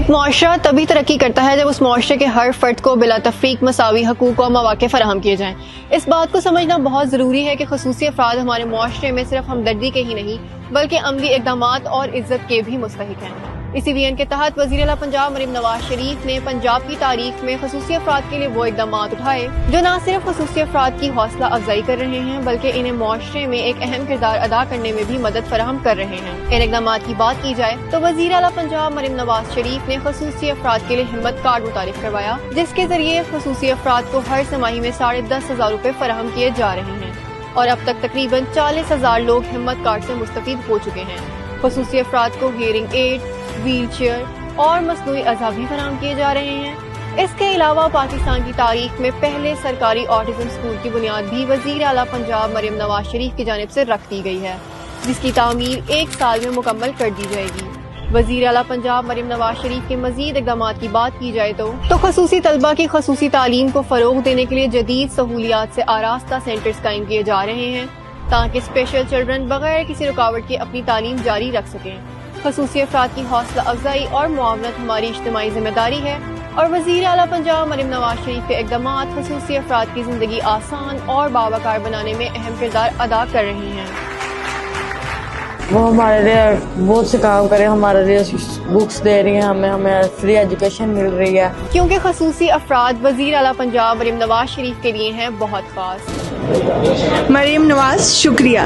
ایک معاشرہ تبھی ترقی کرتا ہے جب اس معاشرے کے ہر فرد کو بلا تفریق مساوی حقوق اور مواقع فراہم کیے جائیں۔ اس بات کو سمجھنا بہت ضروری ہے کہ خصوصی افراد ہمارے معاشرے میں صرف ہمدردی کے ہی نہیں بلکہ عملی اقدامات اور عزت کے بھی مستحق ہیں۔ اسی ویژن کے تحت وزیر اعلیٰ پنجاب مریم نواز شریف نے پنجاب کی تاریخ میں خصوصی افراد کے لیے وہ اقدامات اٹھائے جو نہ صرف خصوصی افراد کی حوصلہ افزائی کر رہے ہیں بلکہ انہیں معاشرے میں ایک اہم کردار ادا کرنے میں بھی مدد فراہم کر رہے ہیں۔ ان اقدامات کی بات کی جائے تو وزیر اعلیٰ پنجاب مریم نواز شریف نے خصوصی افراد کے لیے ہمت کارڈ متعارف کروایا، جس کے ذریعے خصوصی افراد کو ہر سہ میں 10,500 روپے فراہم کیے جا رہے ہیں اور اب تک تقریباً 40,000 لوگ ہمت کارڈ سے مستفید ہو چکے ہیں۔ خصوصی افراد کو ہیئرنگ ایڈ، ویل چیئر اور مصنوعی اعضاء بھی فراہم کیے جا رہے ہیں۔ اس کے علاوہ پاکستان کی تاریخ میں پہلے سرکاری آٹزم اسکول کی بنیاد بھی وزیر اعلیٰ پنجاب مریم نواز شریف کی جانب سے رکھ دی گئی ہے، جس کی تعمیر 1 سال میں مکمل کر دی جائے گی۔ وزیر اعلیٰ پنجاب مریم نواز شریف کے مزید اقدامات کی بات کی جائے تو خصوصی طلبہ کی خصوصی تعلیم کو فروغ دینے کے لیے جدید سہولیات سے آراستہ سینٹرز قائم کیے جا رہے ہیں تاکہ اسپیشل چلڈرن بغیر کسی رکاوٹ کے اپنی تعلیم جاری رکھ سکیں۔ خصوصی افراد کی حوصلہ افزائی اور معاونت ہماری اجتماعی ذمہ داری ہے اور وزیر اعلیٰ پنجاب مریم نواز شریف کے اقدامات خصوصی افراد کی زندگی آسان اور باوقار بنانے میں اہم کردار ادا کر رہی ہیں۔ وہ ہمارے لیے بہت سے کام کرے، ہمارے لیے بکس دے رہی ہیں، ہمیں فری ایجوکیشن مل رہی ہے، کیونکہ خصوصی افراد وزیر اعلیٰ پنجاب مریم نواز شریف کے لیے ہیں بہت خاص۔ مریم نواز، شکریہ۔